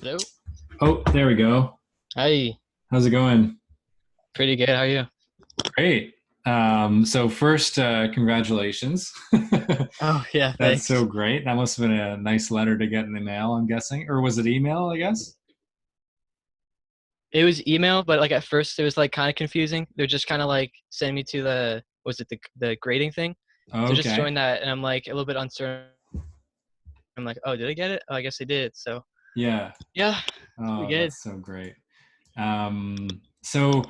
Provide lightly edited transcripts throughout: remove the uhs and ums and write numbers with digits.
Hello. Oh, there we go. Hi. How's it going? Pretty good. How are you? Great. So first, congratulations. Oh, yeah, That's so thanks. great. That must have been a nice letter to get in the mail, I'm guessing. Or was it email, I guess? It was email, but like at first it was like kind of confusing. They're just kind of like sending me to the grading thing. So just Okay. joined that and I'm like a little bit uncertain. I'm like, oh, did I get it? Oh, I guess I did. So Yeah. yeah, it's pretty Oh, good. that's so great. So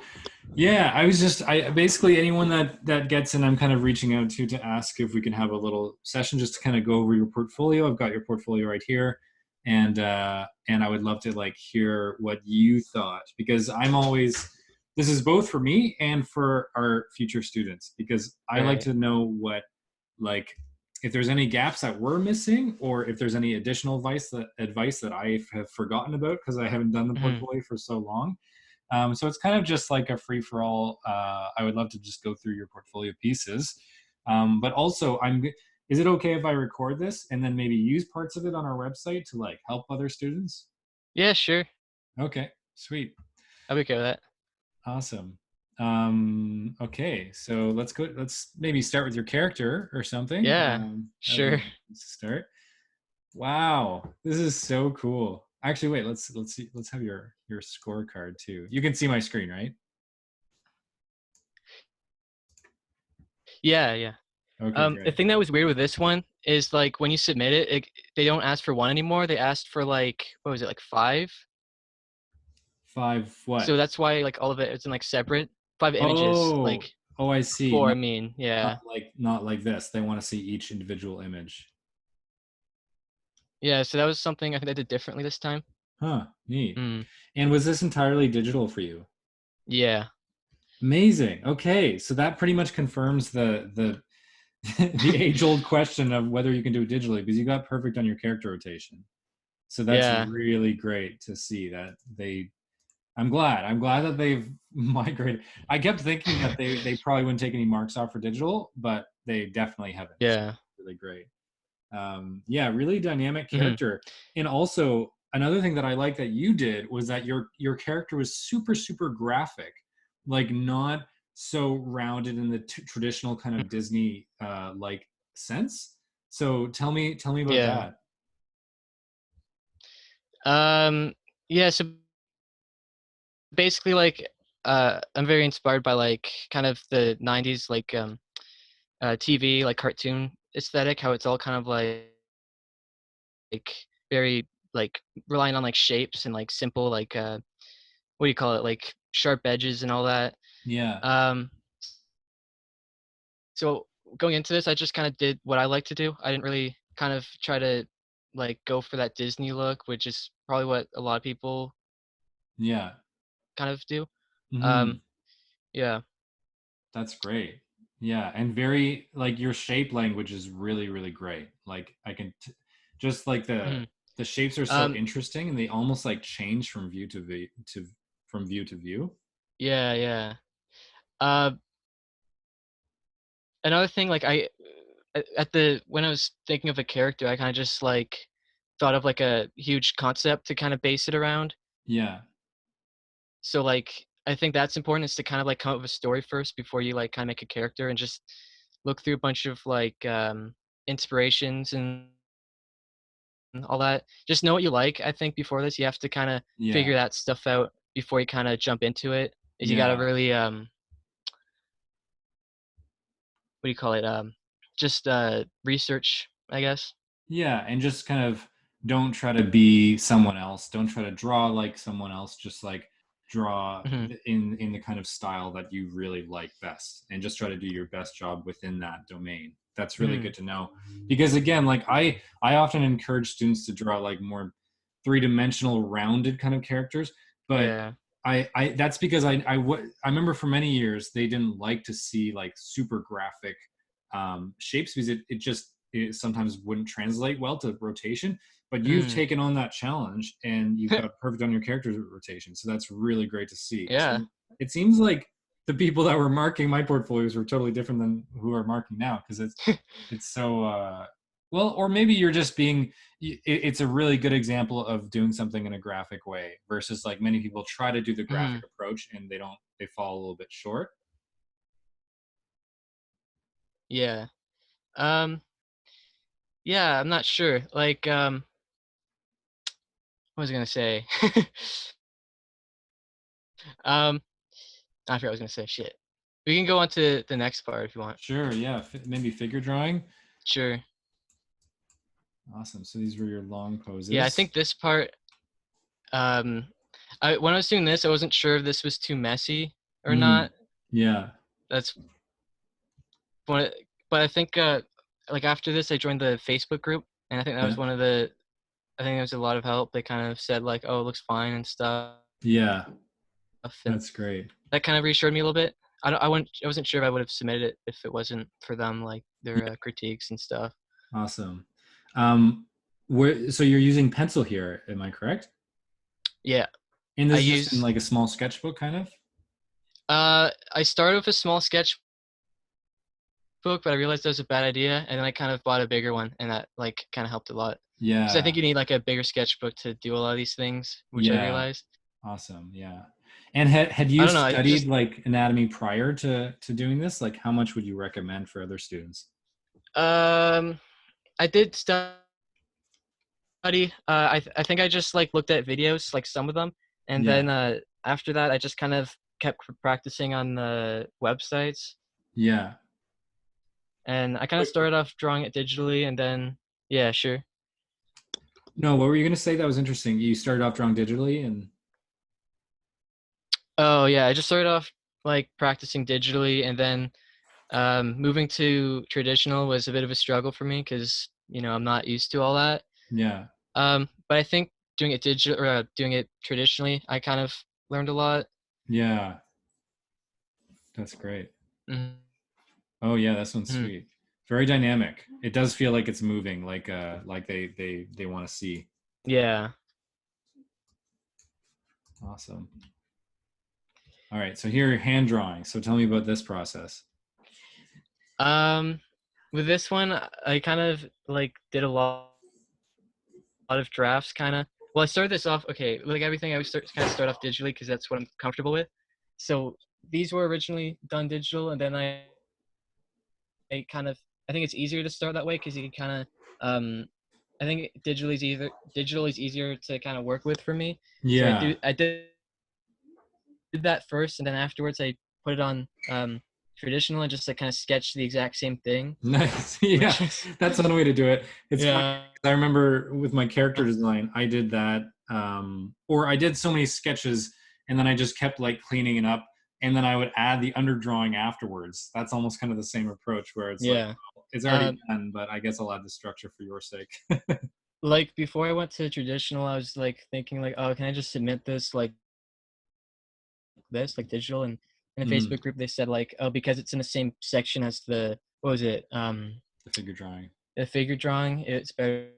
yeah, I basically anyone that gets in, I'm kind of reaching out to ask if we can have a little session just to kind of go over your portfolio. I've got your portfolio right here, and I would love to like hear what you thought because I'm always this is both for me and for our future students because I like Right. to know what like if there's any gaps that we're missing or if there's any additional advice that I have forgotten about because I haven't done the Hmm. portfolio for so long. So it's kind of just like a free for all. I would love to just go through your portfolio pieces, but also I'm. Is it okay if I record this and then maybe use parts of it on our website to like help other students? Yeah, sure. Okay, sweet, I'll be okay with that. awesome. Okay, so let's go. Let's maybe start with your character or something. Yeah, That would be a sure. good place to start. Wow, this is so cool. Actually, wait. Let's see. Let's have your scorecard too. You can see my screen, right? Yeah, yeah. Okay, The great. thing that was weird with this one is like when you submit they don't ask for one anymore. They asked for like what was it, like five? Five what? So that's why like all of it is in like separate five images. Oh, Like oh, I see. four, I Not mean, yeah, not like this. They want to see each individual image. yeah. So that was something I think I did differently this time. Huh, neat. Mm, And was this entirely digital for you? yeah, Amazing. Okay, so that pretty much confirms the the age-old question of whether you can do it digitally because you got perfect on your character rotation. So that's yeah, really great to see that they I'm glad. I'm glad that they've migrated. I kept thinking that they probably wouldn't take any marks off for digital, but they definitely haven't. So yeah. really great. Yeah, really dynamic Hmm. character. And also another thing that I like that you did was that your character was super graphic, like not so rounded in the traditional kind of Disney like sense. So tell me about Yeah. that. Um, yeah. So basically, like, I'm very inspired by like kind of the '90s like TV like cartoon aesthetic. How it's all kind of like very like relying on like shapes and like simple like what do you call it, like sharp edges and all that. Yeah. Um, so going into this, I just kind of did what I like to do. I didn't really kind of try to like go for that Disney look, which is probably what a lot of people Yeah. kind of do. Hmm. Um, yeah, That's great. Yeah, and very like your shape language is really great. Like just like mhm. the shapes are so um, interesting and they almost like change from view to view. yeah, yeah. Uh, Another thing, like at the when I was thinking of a character, I kind of just like thought of like a huge concept to kind of base it around. Yeah. So like I think that's important is to kind of like come up with a story first before you like kind of make a character and just look through a bunch of like inspirations and all that. Just know what you like. I think before this you have to kind of Yeah. figure that stuff out before you kind of jump into it. Is you got to Yeah. really what do you call it, just research, I guess. Yeah, and just kind of don't try to be someone else. Don't try to draw like someone else. Just like draw Hmm. in the kind of style that you really like best, and just try to do your best job within that domain. That's really Hmm. good to know. Because again, like I often encourage students to draw like more three-dimensional, rounded kind of characters, but Yeah. I that's because I remember for many years they didn't like to see like super graphic shapes because it sometimes wouldn't translate well to rotation. But you've Mm. taken on that challenge and you've got perfect on your character's rotation. So that's really great to see. Yeah. So it seems like the people that were marking my portfolios were totally different than who are marking now because it's so Well, or maybe you're just being, it's a really good example of doing something in a graphic way versus like many people try to do the graphic Mhm. approach and they fall a little bit short. Yeah. Um, yeah, I'm not sure. Like, what was I gonna say? Um, I forgot what I was gonna say. Shit. We can go on to the next part if you want. Sure, yeah, maybe figure drawing. Sure. Awesome. So these were your long Yeah, I poses. think this part, um, when I was doing this, I wasn't sure if this was too messy or Mm, not. yeah, That's what, but I think, like after this, I joined the Facebook group, and I think that was yeah, one of the, I think there was a lot of help. They kind of said like, "Oh, it looks fine" and stuff, yeah. and That's great. that kind of reassured me a little bit. I wasn't sure if I would have submitted it if it wasn't for them, like their Yeah, critiques and stuff. awesome. Um, so you're using pencil here, am I correct? Yeah, And I this is just in use. like a small sketchbook, kind of. I started with a small sketchbook, but I realized that was a bad idea, and then I kind of bought a bigger one, and that like kind of helped a lot. Because I Yeah, think you need like a bigger sketchbook to do a lot of these things, which I yeah. realized. Awesome. Yeah. And had I you don't know. I studied just like anatomy prior to doing this? Like, how much would you recommend for other students? um I did study. I think I just like looked at videos, like some of them, and Yeah. then after that, I just kind of kept practicing on the websites, Yeah. and I kind of started off drawing it digitally, and then yeah, sure. No, what were you going to say? That was interesting. You started off drawing digitally, and Oh yeah, I just started off like practicing digitally, and then moving to traditional was a bit of a struggle for me because I'm not used to all that. yeah, But I think doing it digital or doing it traditionally, I kind of learned a lot. yeah, that's great. Mhm. Oh yeah, that one's sweet. Very dynamic. It does feel like it's moving, like they want to see. Yeah. Awesome. All right, so here hand drawing. So tell me about this process. Um, with this one, I kind of like did a lot of drafts, kind of. Well, I started this off okay. Like everything, I would kind of start off digitally because that's what I'm comfortable with. So these were originally done digital, and then I kind of I think it's easier to start that way because you can kind of I think digital is easier to kind of work with for me. So Yeah. I did that first, and then afterwards I put it on traditional and just like kind of sketch the exact same thing, Nice. Yeah, which is that's one way to do it. It's funny. yeah. 'Cause I remember with my character design, I did that, or I did so many sketches, and then I just kept like cleaning it up, and then I would add the underdrawing afterwards. That's almost kind of the same approach, where it's like, Yeah. well, it's already Um, done, but I guess I'll add the structure for your sake. like before I went to traditional, I was like thinking like, oh, can I just submit this like this, like digital? And in the Mm, Facebook group, they said like, oh, because it's in the same section as the what was it? the figure drawing. The figure drawing. It's better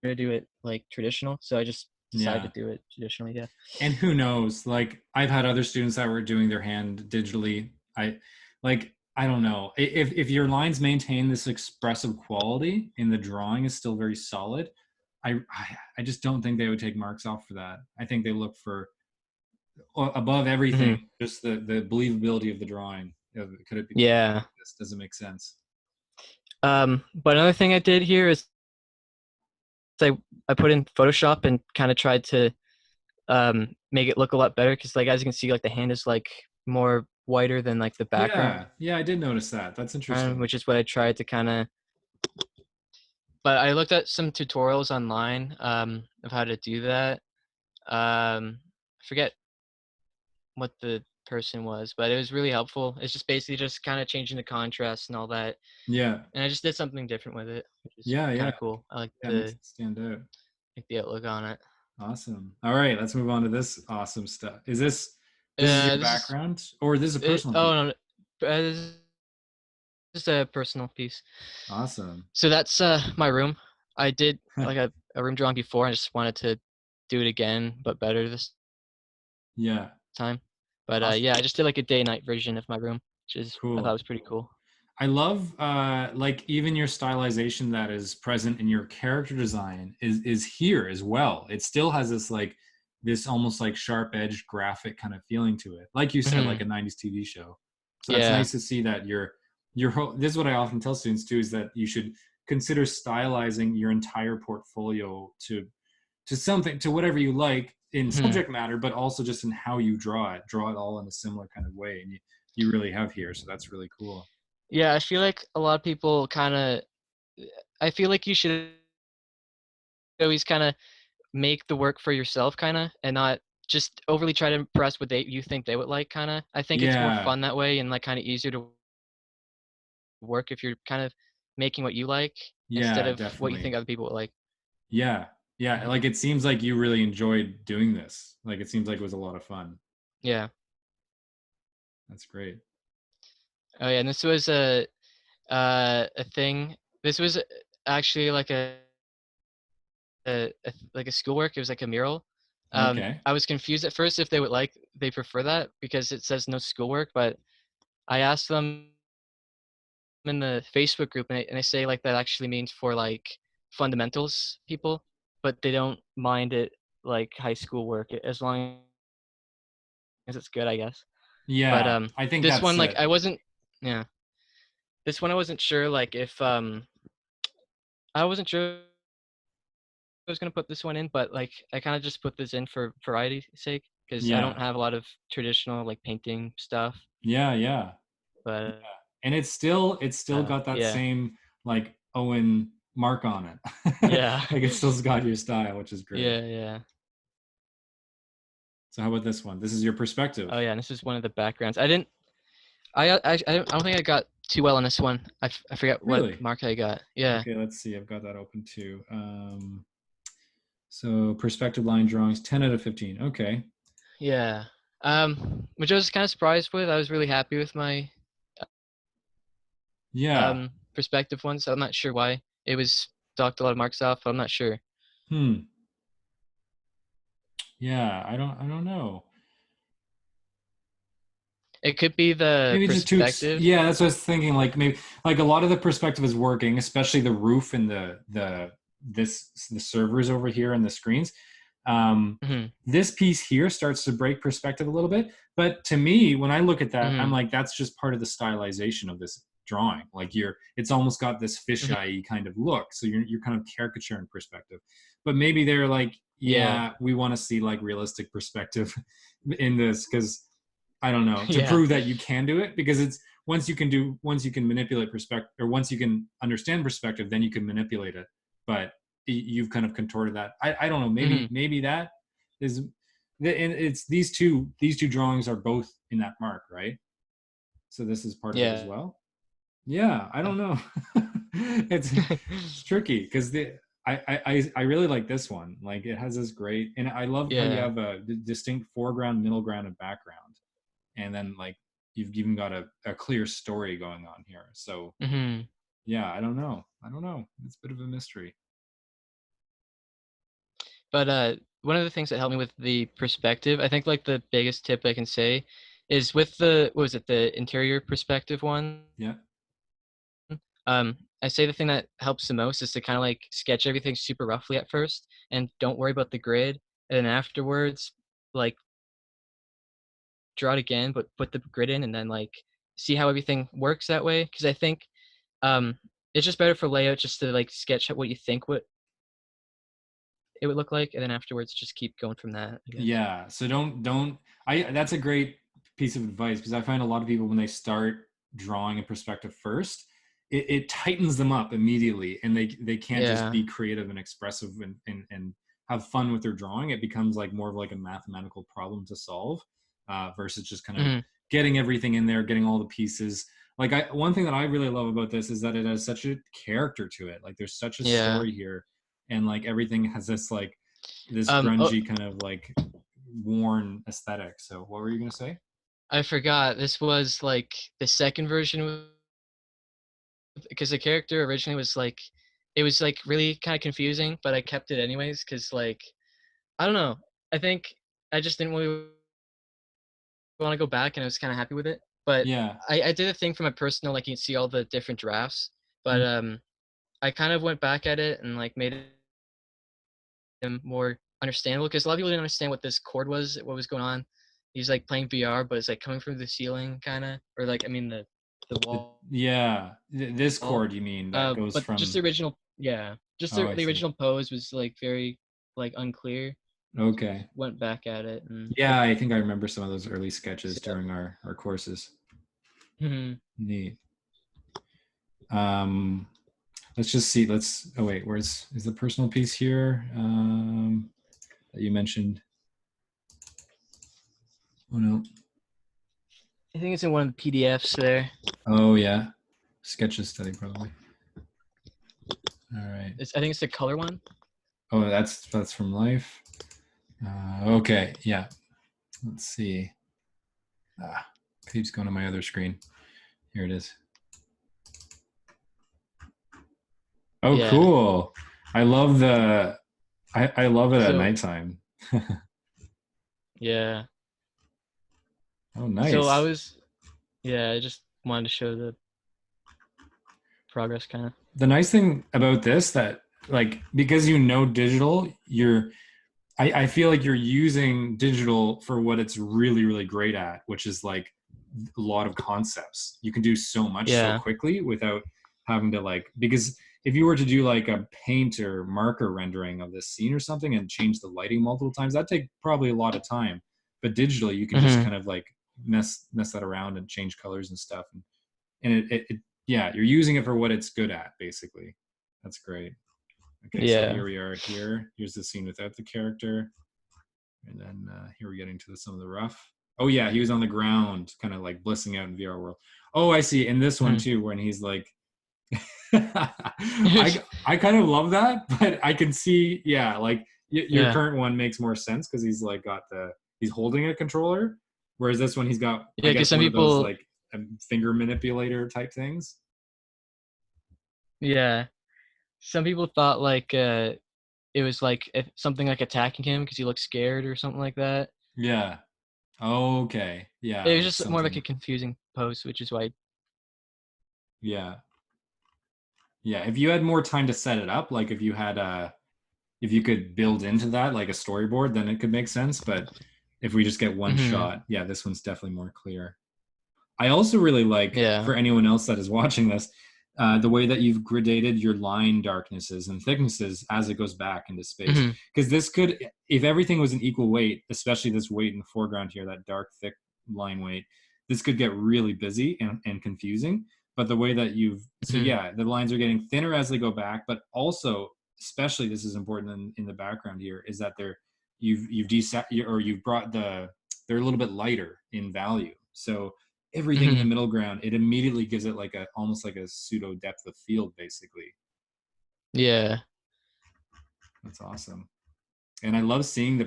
to do it like traditional. So I just decided Yeah. to do it traditionally. Yeah. And who knows, like I've had other students that were doing their hand digitally. I don't know if your lines maintain this expressive quality and the drawing is still very solid. I just don't think they would take marks off for that. I think they look for above everything Hmm. just the believability of the drawing. Could it be Yeah. this? Does it make sense? But another thing I did here is I I put in Photoshop and kind of tried to make it look a lot better because like as you can see, like the hand is like more whiter than like the background, Yeah, yeah, I did notice that. That's interesting. which is what I tried to kind of. But I looked at some tutorials online of how to do that. I forget what the person was, but it was really helpful. It's just basically just kind of changing the contrast and all that, Yeah, and I just did something different with it, which is yeah, kind yeah, of cool. I yeah. It makes it stand out. like the outlook on it. Awesome. All right, let's move on to this awesome stuff. This is your This is background or this is a it. personal Oh piece? no, this is just a personal piece. Awesome. So that's my room. I did like a room drawing before. I just wanted to do it again, but better this Yeah. time. But Awesome. yeah, I just did like a day night version of my room, which is I thought Cool. was pretty cool. I love like even your stylization that is present in your character design is here as well. It still has this like this almost like sharp edged graphic kind of feeling to it. Like you said, like Mhm. a 90s TV show. So that's Yeah. nice to see that this is what I often tell students too, is that you should consider stylizing your entire portfolio to something, to whatever you like in Mhm. subject matter, but also just in how you draw it all in a similar kind of way. And you really have here. So that's really cool. Yeah, I feel like a lot of people kinda I feel like you should always kinda make the work for yourself kinda, and not just overly try to impress what you think they would like kinda. I think it's more Yeah. fun that way and, like, kinda easier to work if you're kind of making what you like instead Yeah, of what you think definitely. other people would like. Yeah. Yeah. Mhm. Like it seems like you really enjoyed doing this. Like it seems like it was a lot of fun. Yeah. That's great. Oh, yeah, and this was a thing this was actually like like a schoolwork, it was like a mural. Okay. I was confused at first if they prefer that because it says no schoolwork, but I asked them in the Facebook group, and they say, like, that actually means for, like, fundamentals people, but they don't mind it, like, high school work, as long as it's good, I guess. But, Yeah. I think this that's one, like, it. I wasn't yeah. This one I wasn't sure, like, if, I wasn't sure I was gonna put this one in, but, like, I kinda just put this in for variety's sake because I don't Yeah. have a lot of traditional, like, painting stuff, Yeah. Yeah. Yeah. but, And it's still got that yeah. same like Owen mark on it. Yeah. Like it's still got your style, which is great. Yeah, yeah. So how about this one? This is your Oh, perspective. yeah, and this is one of the backgrounds. I don't think I got too well on this one. I forget what Really? mark I got. Yeah, Okay, let's see. I've got that open too. So perspective line drawings, 10 out of 15. Okay. yeah. Which I was kind of surprised with. I was really happy with my Yeah. perspective one, so I'm not sure why it was docked a lot of marks off. I'm not sure. Hmm. Yeah, I don't know. It could be the Maybe just perspective. yeah, that's what I was thinking. Like maybe like a lot of the perspective is working, especially the roof and the servers over here and the screens. Um, Mhm. this piece here starts to break perspective a little bit, but to me, when I look at that, I'm Mhm. like, that's just part of the stylization of this drawing. Like it's almost got this Mhm. fisheye kind of look. So you're kind of caricaturing perspective, but maybe they're like, Yeah. yeah, we want to see like realistic perspective in this because I don't know, to Yeah. prove that you can do it, because it's once you can manipulate perspective, or once you can understand perspective, then you can manipulate it. But you've kind of contorted that. I don't know, Mhm. maybe that is and it's these two drawings are both in that mark, right? So this is part of it as Yeah. well. Yeah, I don't know. It's tricky because I really like this one. Like it has this great, and I love how you Yeah. have a distinct foreground, middle ground, and background, and then like you've even got a clear story going on here. So Mhm. yeah, I don't know, it's a bit of a mystery. But, one of the things that helped me with the perspective, I think, like, the biggest tip I can say is with the what was it? The interior perspective one? Yeah. I say the thing that helps the most is to kinda, like, sketch everything super roughly at first and don't worry about the grid, and then afterwards, like, draw it again, but put the grid in and then, like, see how everything works that way. Because I think, um, it's just better for layout just to, like, sketch what you think what it would look like, and then afterwards just keep going from that, I guess. Yeah, so don't I that's a great piece of advice, because I find a lot of people when they start drawing a perspective first, it tightens them up immediately, and they can't just Yeah. be creative and expressive and have fun with their drawing. It becomes like more of like a mathematical problem to solve, versus just kind of Mhm. getting everything in there, getting all the pieces. Like one thing that I really love about this is that it has such a character to it. Like there's such a Yeah. story here, and like everything has this Oh, grungy kind of like worn aesthetic. So what were you gonna say? I forgot. This was, like, the second version because the character originally was, like it was, like, really kinda confusing, but I kept it anyways because like, I don't know. I think I just didn't really wanna go back, and I was kinda happy with it, But Yeah. I did a thing for my personal, like you can see all the different drafts. But Mm. I kind of went back at it and like made him more understandable because a lot of people didn't understand what this chord was, what was going on. He's like playing VR, but it's like coming from the ceiling, kind of, or like I mean the wall. Yeah. This chord, you mean, that goes But just from. the original, yeah, just Oh, I the see. original pose was like very like unclear. So I just Okay. went back at it and I Yeah, I think I remember some of those early sketches fixed it up. during our courses. Mhm. Neat. Um, let's just see. Let's. Oh wait, where's is the personal piece here that you mentioned? Oh no. I think it's in one of the PDFs there. Oh yeah, sketches study probably. All right. I think it's the color one. Oh, that's from life. Okay. Yeah. Let's see. Ah, keeps going to my other screen. Here it is. Oh, Yeah. cool. I love the. I love it at So nighttime. yeah. Oh, So I nice. was yeah. I just wanted to show the progress, kind of. The nice thing about this that like because you know digital, I feel like you're using digital for what it's really, really great at, which is like a lot of concepts. You can do so much so Yeah. quickly without having to like, because if you were to do like a paint or marker rendering of this scene or something and change the lighting multiple times, that'd take probably a lot of time. But digitally, you can just Hmm. kind of like mess that around and change colors and stuff. And yeah, you're using it for what it's good at, basically. That's great. Okay, so here Yeah. we are here. Here's the scene without the character. And then here we're getting to some of the rough. Oh yeah, he was on the ground, kind of like blissing out in VR world. Oh, I see. In this one Hmm. too, when he's like, I kind of love that, but I can see, yeah, like your Yeah. current one makes more sense because he's like he's holding a controller, whereas this one he's got, I Yeah. Because guess, some one of those people, like finger manipulator type things. yeah, some people thought like it was like if something like attacking him because he looked scared or something like that. Yeah. Okay. Yeah, It was like just more like a something. confusing post, which is why. Yeah. Yeah, if you had more time to set it up, like if you could build into that like a storyboard, then it could make sense. But if we just get one Hmm. shot, yeah, this one's definitely more clear. I also really like, Yeah. for anyone else that is watching this, the way that you've gradated your line darknesses and thicknesses as it goes back into space. Hmm. Because this could, if everything was an equal weight, especially this weight in the foreground here, that dark, thick line weight, this could get really busy and confusing. But the way that so Hmm. yeah, the lines are getting thinner as they go back, but also, especially this is important in the background here, is that you've brought they're a little bit lighter in value. So everything in the Hmm. middle ground, it immediately gives it like almost like a pseudo depth of field, basically. Yeah. That's awesome. And I love seeing the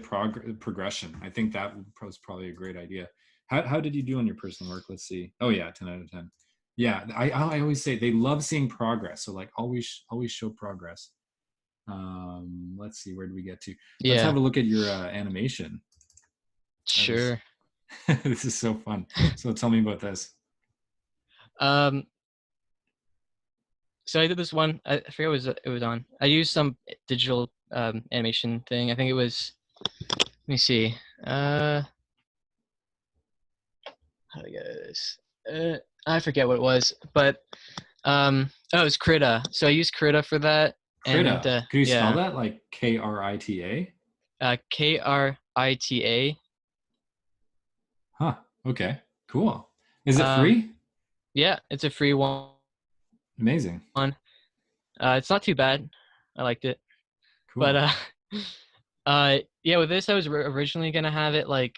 progression. I think that was probably a great idea. How did you do on your personal work? Let's see. Oh yeah, 10 out of 10. Yeah, I always say they love seeing progress. So like always show progress. Let's see, where do we get to? Let's Yeah. have a look at your animation. That was Sure. this is so fun. So tell me about this. um. So I did this one. I forget what it was on. I used some digital animation thing. I think it was. Let me see. How do I get this? I forget what it was, but oh, it was Krita. So I used Krita for that, and Krita. Could you spell yeah, that like Krita? Krita. Huh. Okay. Cool. Is it Um, free? yeah, it's a free one. Amazing. It's not too bad. I liked it, but Cool. yeah, with this I was originally gonna have it like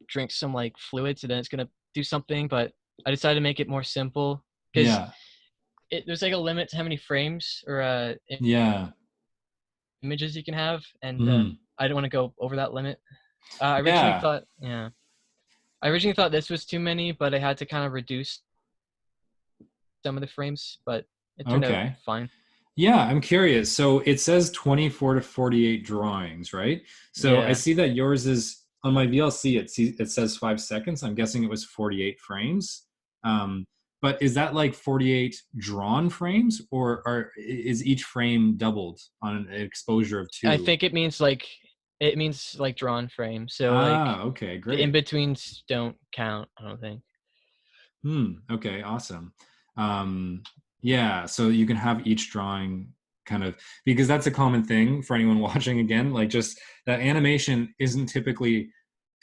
drink some like fluids and then it's gonna do something, but I decided to make it more simple because Yeah. there's like a limit to how many frames or Yeah. images you can have, and Mm. I don't want to go over that limit. I originally Yeah. thought, yeah, I originally thought this was too many, but I had to kind of reduce some of the frames, but it turned out Okay. fine. Yeah, I'm curious. So it says 24 to 48 drawings, right? So I Yeah. see that yours is on my VLC, it says 5 seconds. I'm guessing it was 48 frames. But is that like 48 drawn frames, or is each frame doubled on an exposure of I 2? think it means like drawn frame. So like Ah, okay, the great. in-betweens don't count, I don't think. Okay, awesome. Um, yeah, so you can have each drawing kind of, because that's a common thing for anyone watching, again, like just that animation isn't typically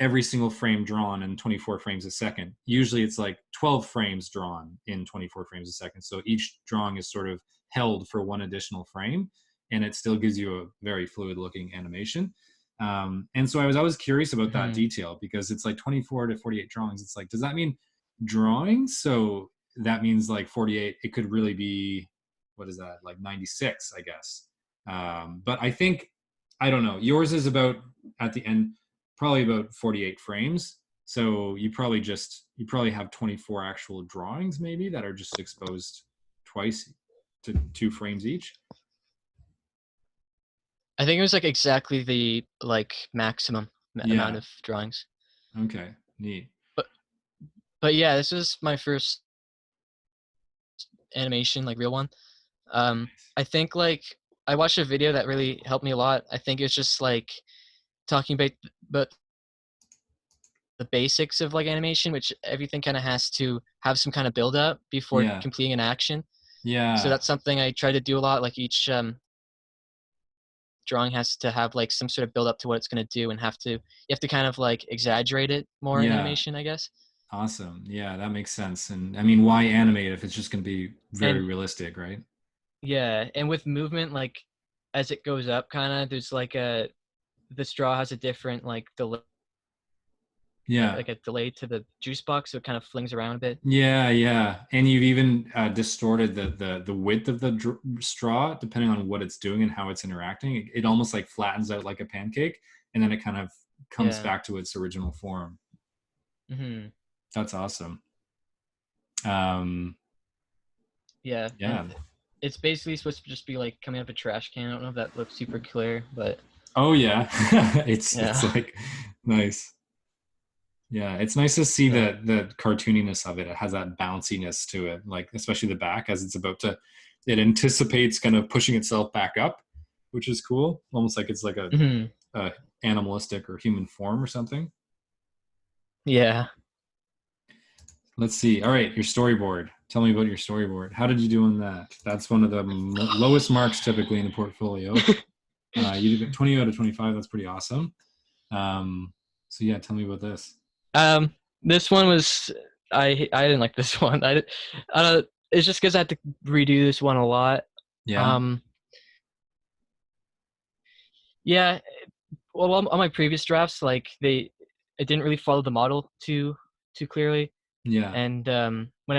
every single frame drawn in 24 frames a second. Usually it's like 12 frames drawn in 24 frames a second. So each drawing is sort of held for one additional frame, and it still gives you a very fluid looking animation. And so I was always curious about that Mhm. detail, because it's like 24 to 48 drawings. It's like, does that mean drawings? So that means like 48, it could really be, what is that, like 96, I guess. But I think, I don't know, yours is about, at the end, probably about 48 frames. So you probably have 24 actual drawings maybe that are just exposed twice to 2 frames each. I think it was like exactly the like maximum amount Yeah. of drawings. Okay. Neat. But but yeah, this was my first animation, like real one. Nice. I think like I watched a video that really helped me a lot. I think it's just like talking about the basics of like animation, which everything kind of has to have some kind of build up before Yeah. completing an action. So Yeah. that's something I try to do a lot. Like each drawing has to have like some sort of build up to what it's going to do, and you have to kind of like exaggerate it more in Yeah. animation, I guess. Awesome. Yeah, that makes sense. And I mean, why animate if it's just going to be very And realistic, right? yeah, and with movement, like as it goes up, kind of there's like the straw has a different like delay, Yeah. like a delay to the juice box, so it kind of flings around a bit. Yeah, yeah. And you've even distorted the width of the straw depending on what it's doing and how it's interacting. It almost like flattens out like a pancake, and then it kind of comes Yeah. back to its original form. Hmm. That's awesome. Um, Yeah, and yeah. it's basically supposed to just be like coming up a trash can. I don't know if that looks super clear, but Oh yeah. It's yeah. like nice. Yeah, it's nice to see So the cartooniness of it. It has that bounciness to it, like especially the back as it's about to, it anticipates kind of pushing itself back up, which is cool. Almost like it's like mhm. a animalistic or human form or something. Yeah. Let's see. All right, your storyboard. Tell me about your storyboard. How did you do on that? That's one of the lowest marks typically in the portfolio. You did 20 out of 25. That's pretty awesome. So yeah, tell me about this. This one was I didn't like this one. It's just because I had to redo this one a lot. Yeah, Um, yeah. Well, on my previous drafts, like it didn't really follow the model too clearly, yeah, and when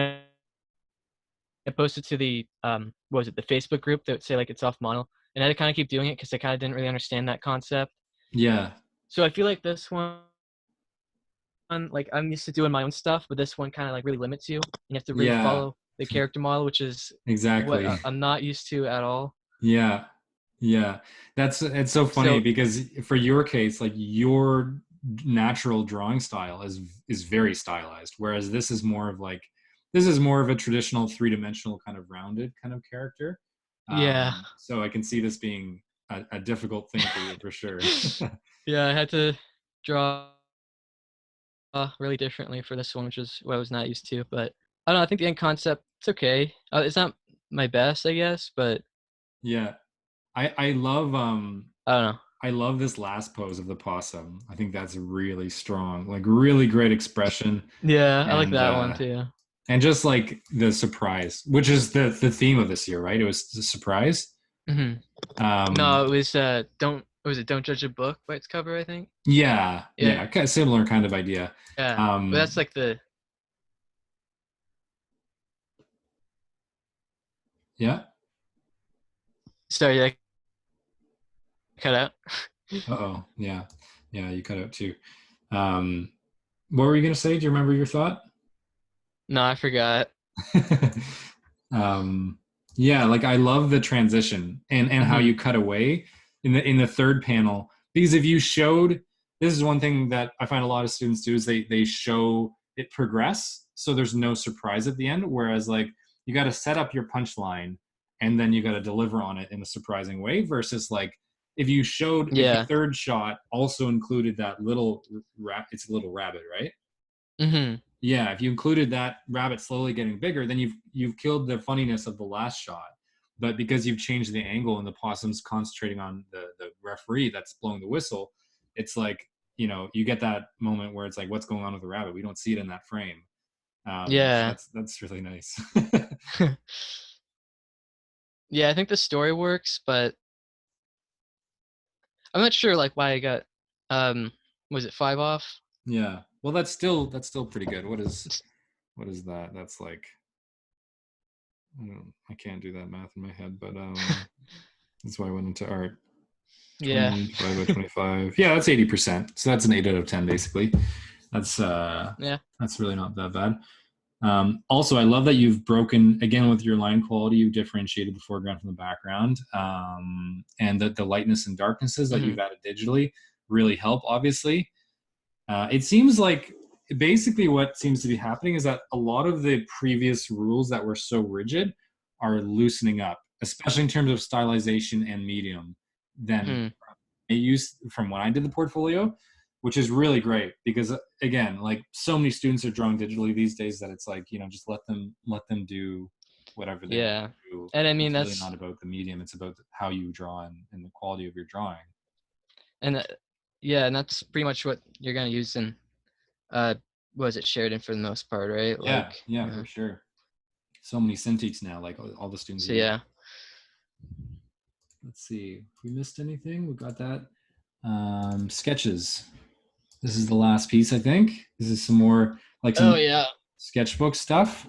I posted to the what was it, the Facebook group that would say like it's off model, and I had to kind of keep doing it because I kind of didn't really understand that concept. yeah, So I feel like this one, like I'm used to doing my own stuff, but this one kind of like really limits you. You have to really yeah. follow the character model, which is what Exactly. I'm not used to at all. Yeah. Yeah. It's so funny So because for your case, like your natural drawing style is very stylized, whereas this is more of a traditional three-dimensional kind of rounded kind of character. yeah, So I can see this being a difficult thing for you for sure. yeah, I had to draw really differently for this one, which is what I was not used to. But I don't know. I think the end concept it's okay. It's not my best, I guess, but Yeah. I love I don't know. I love this last pose of the possum. I think that's really strong, like really great expression. Yeah, I like and that one uh too. and just like the surprise, which is the theme of this year, right? It was the surprise. Hmm. um No, it was don't was it don't judge a book by its cover, I think. yeah, Yeah, yeah, kind of similar kind of idea. yeah. But um that's like the yeah. sorry, I cut out. Uh-oh. Yeah, yeah, you cut out too. um what were you gonna say? Do you remember your thought? No, I forgot. um yeah, like I love the transition and how Hmm. you cut away in the third panel, because if you showed this is one thing that I find a lot of students do is they show it progress, so there's no surprise at the end. Whereas like you got to set up your punchline and then you got to deliver on it in a surprising way. Versus like if your Yeah. third shot also included that little it's a little rabbit, right? Mhm. Yeah, if you included that rabbit slowly getting bigger, then you've killed the funniness of the last shot. But because you've changed the angle and the possum's concentrating on the referee that's blowing the whistle, it's like, you get that moment where it's like, what's going on with the rabbit? We don't see it in that frame. So Yeah. that's really nice. Yeah, I think the story works, but I'm not sure like why I got um was it 5 off? Yeah. Well, that's still pretty good. What is that? That's like, I can't do that math in my head, but that's why I went into art. Yeah. 20 divided by 25. Yeah, that's 80%. So that's an 8 out of 10 basically. That's Yeah. that's really not that bad. Also, I love that you've broken again with your line quality. You differentiated the foreground from the background, and the lightness and darknesses that Mhm. you've added digitally really help. Obviously, it seems like basically what seems to be happening is that a lot of the previous rules that were so rigid are loosening up, especially in terms of stylization and medium. Then Mhm. it used from when I did the portfolio, which is really great because again, like so many students are drawing digitally these days that it's like, just let them do whatever they want Yeah. to do. And I mean It's really that's not about the medium; it's about how you draw and the quality of your drawing. and yeah, and that's pretty much what you're gonna use in uh was it Sheridan for the most part, right? Yeah, Like yeah, for sure. So many Cintiqs now, like all the students are so using. yeah. Let's see if we missed anything. We got that. Sketches. This is the last piece, I think. This is some more like Oh some yeah. sketchbook stuff.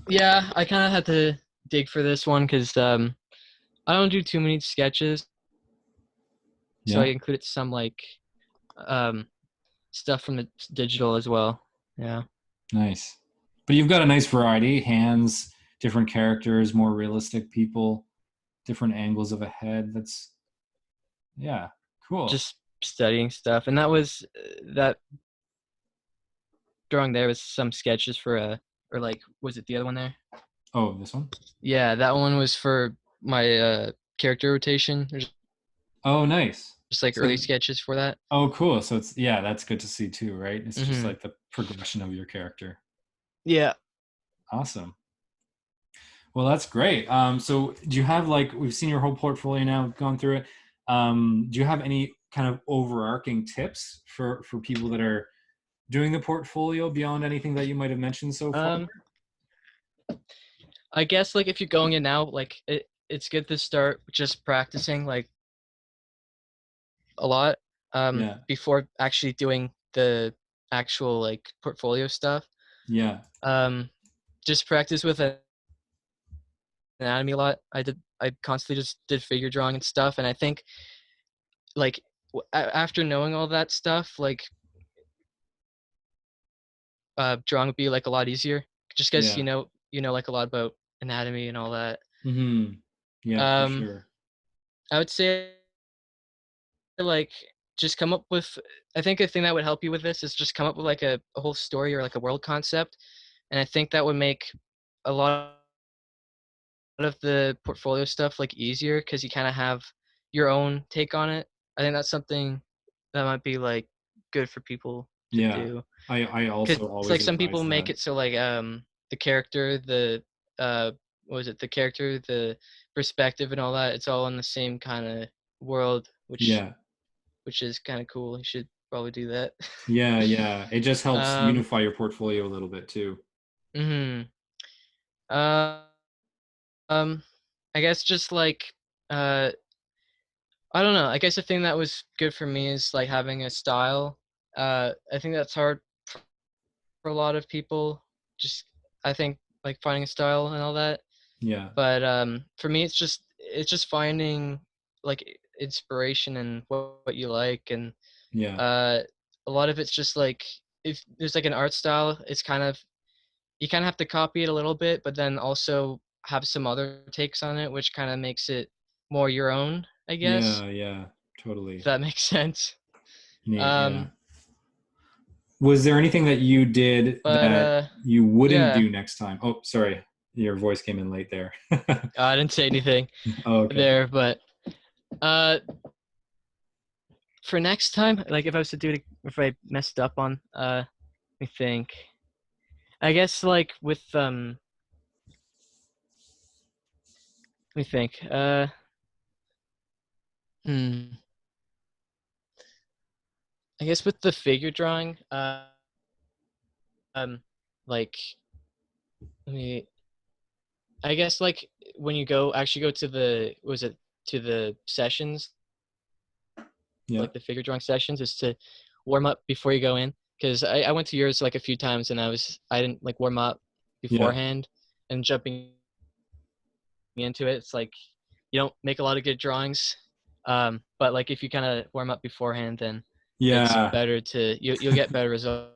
Yeah, I kind of had to dig for this one cuz I don't do too many sketches, so I Yeah, included some like um stuff from the digital as well. Yeah. nice. But you've got a nice variety: hands, different characters, more realistic people, different angles of a head. That's yeah, cool. Just studying stuff, and that was that drawing there was some sketches for a or like was it the other one there? Oh, this one. Yeah, that one was for my character rotation. There's Oh, nice. just like early So, sketches for that. oh, cool. So it's yeah, that's good to see too, right? It's just Mhm. like the progression of your character. Yeah. Awesome. Well, that's great. So do you have like we've seen your whole portfolio now, gone through it. Do you have any kind of overarching tips for people that are doing the portfolio beyond anything that you might have mentioned so far? Um I guess like if you're going in now, like it's good to start just practicing like a lot Yeah, before actually doing the actual like portfolio stuff. yeah, Um just practice with anatomy a lot. I constantly just did figure drawing and stuff, and I think like after knowing all that stuff, like drawing would be like a lot easier, just because yeah. like a lot about anatomy and all that. Mm-hmm. Yeah, for Um, sure. I would say like just come up with. I think a thing that would help you with this is just come up with like a whole story or like a world concept, and I think that would make a lot of the portfolio stuff like easier because you kind of have your own take on it. I think that's something that might be like good for people to Yeah, do. I 'Cause also it's always like some people advise make that. it so like, the character, what was it? The character, the perspective and all that, it's all in the same kinda world, Yeah, which is kinda cool. You should probably do that. yeah, yeah. It just helps Um, unify your portfolio a little bit too. mhm. Uh, um, I guess just like, uh, I don't know, I guess the thing that was good for me is, like, having a style. I think that's hard for a lot of people. Just I think, like, finding a style and all that. Yeah, But, for me, it's just finding, like, inspiration in what you like, and, yeah, uh, a lot of it's just, like, if there's, like, an art style, it's kind of you kinda have to copy it a little bit, but then also have some other takes on it, which kinda makes it more your own, I guess, yeah, yeah. if Totally that makes sense. neat. Um, Yeah. Was there anything that you did But that you wouldn't yeah, do next time? Oh, sorry. Your voice came in late there. I didn't say anything Oh, okay. there, but uh, for next time, like if I was to do it, if I messed up on, let me think. I guess like with let me think. Hmm. I guess with the figure drawing, um, like let me. I guess like when you actually go to the, was it to the sessions, Yeah. like the figure drawing sessions, is to warm up before you go in. Because I went to yours like a few times and I didn't like warm up Yeah. beforehand, and jumping into it, it's like you don't make a lot of good drawings. But like if you kind of warm up beforehand, then it's Yeah. better you'll get better results.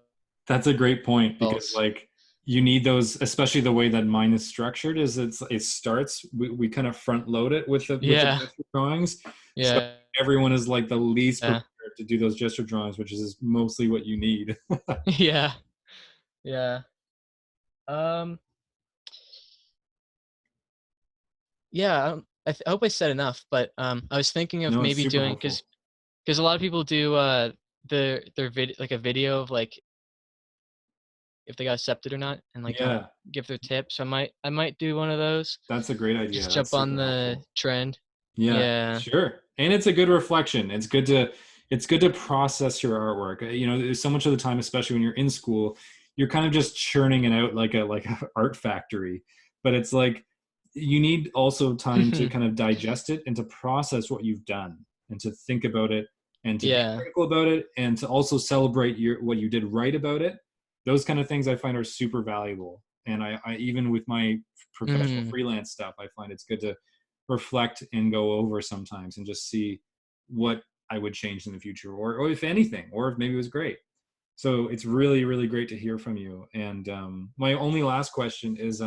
That's a great point because like you need those, especially the way that mine is structured is it starts we kind of front load it with the Yeah, gesture drawings. So yeah, everyone is like the least yeah, prepared to do those gesture drawings, which is mostly what you need. yeah, yeah. Um, yeah. I hope I said enough, but I was thinking of No, it's maybe super doing, helpful. because a lot of people do their vid like a video of like if they got accepted or not, and like kind of Yeah, give their tips. I might do one of those. that's a great idea. Just That's jump on super the helpful. trend. Yeah, Yeah. sure. And it's a good reflection. It's good to process your artwork. You know, so much of the time, especially when you're in school, you're kind of just churning it out like a art factory. But it's like you need also time to kind of digest it and to process what you've done and to think about it and to be Yeah. critical about it and to also celebrate what you did right about it. Those kind of things I find are super valuable. And I even with my professional Mhm. freelance stuff, I find it's good to reflect and go over sometimes and just see what I would change in the future, or if anything, or if maybe it was great. So it's really, really great to hear from you. And my only last question is,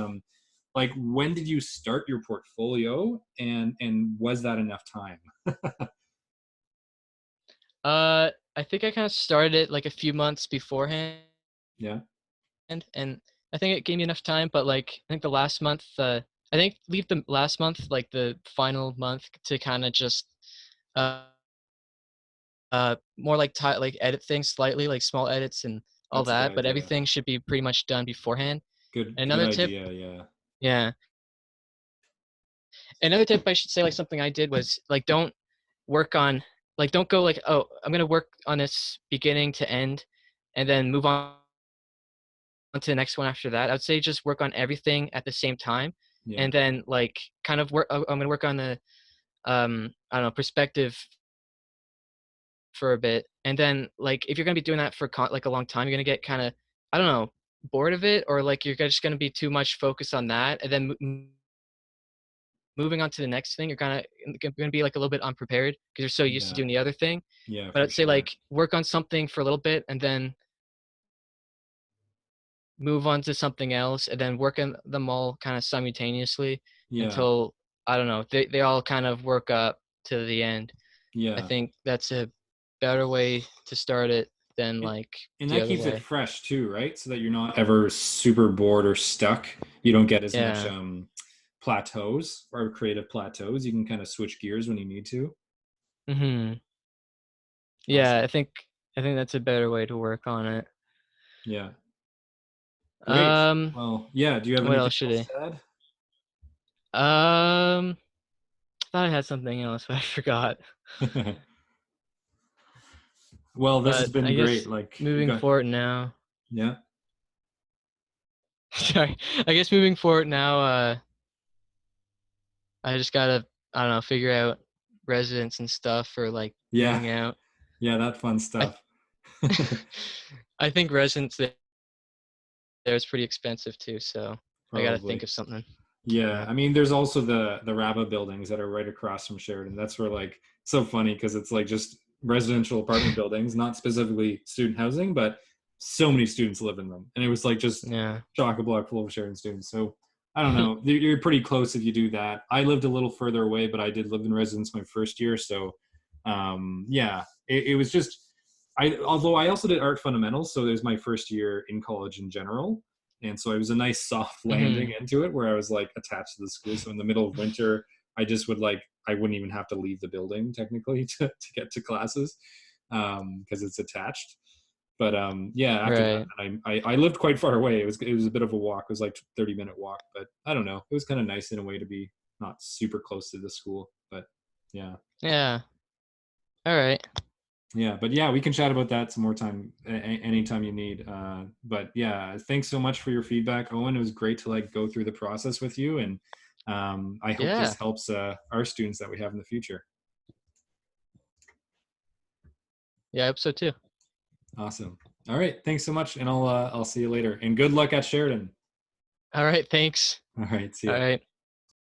like, when did you start your portfolio, and was that enough time? I think I kind of started it like a few months beforehand, Yeah, and I think it gave me enough time. But like I think the last month, I think leave the last month, like the final month, to kind of just uh more like like edit things slightly, like small edits and all that's a good that. But idea. everything should be pretty much done beforehand. Good Another tip, idea. Yeah, yeah, another tip I should say, like something I did was like work on don't go like, oh, I'm gonna work on this beginning to end, and then move on to the next one after that. I would say just work on everything at the same time, yeah, and then like kind of work. I'm gonna work on the I don't know, perspective for a bit, and then like if you're gonna be doing that for like a long time, you're gonna get kind of, I don't know, bored of it, or like you're just gonna be too much focus on that, and then moving on to the next thing, you're gonna be like a little bit unprepared because you're so used to yeah, doing the other thing. yeah, But for I'd say sure. like work on something for a little bit and then move on to something else and then work on them all kind of simultaneously Yeah, until, I don't know, they all kind of work up to the end. I yeah. think that's a better way to start it than And, like and the that other keeps it way. fresh too, right? So that you're not ever super bored or stuck. You don't get as much Yeah. plateaus or creative plateaus. You can kind of switch gears when you need to. Mhm. Yeah, Awesome. I think that's a better way to work on it. Yeah. Great. Um, Well, yeah. Do you have what anything else should else I? to Thought I had something else, but I forgot. add? Well, this has But been I great. guess Like you moving got, forward now, yeah, sorry. I guess moving forward now, I just gotta, I don't know, figure out residence and stuff for like yeah, moving out. yeah. That fun I stuff. I think residence there is pretty expensive too, so I gotta think Probably. of something. Yeah, Yeah. I mean, there's also the Rabba buildings that are right across from Sheridan. That's where like so funny because it's like just residential apartment buildings, not specifically student housing, but so many students live in them, and it was like just Yeah. chock a block full of Sheridan students. So I don't know, you're pretty close if you do that. I lived a little further away, but I did live in residence my first year, so yeah, it was just although I also did art fundamentals, so it was my first year in college in general, and so it was a nice soft landing Mhm. into it where I was like attached to the school. So in the middle of winter, I just would like I wouldn't even have to leave the building technically to get to classes because it's attached. But yeah, after that, Right. I lived quite far away. It was a bit of a walk. It was like 30-minute walk, but I don't know. It was kind of nice in a way to be not super close to the school, but yeah. Yeah. Alright. Yeah, but yeah, we can chat about that some more time anytime you need. But yeah, thanks so much for your feedback, Owen. It was great to like go through the process with you, and I hope this Yeah. helps our students that we have in the future. Yeah, I hope so too. Awesome. All right, thanks so much, and I'll see you later. And good luck at Sheridan. Alright, thanks. All right, see ya. Alright.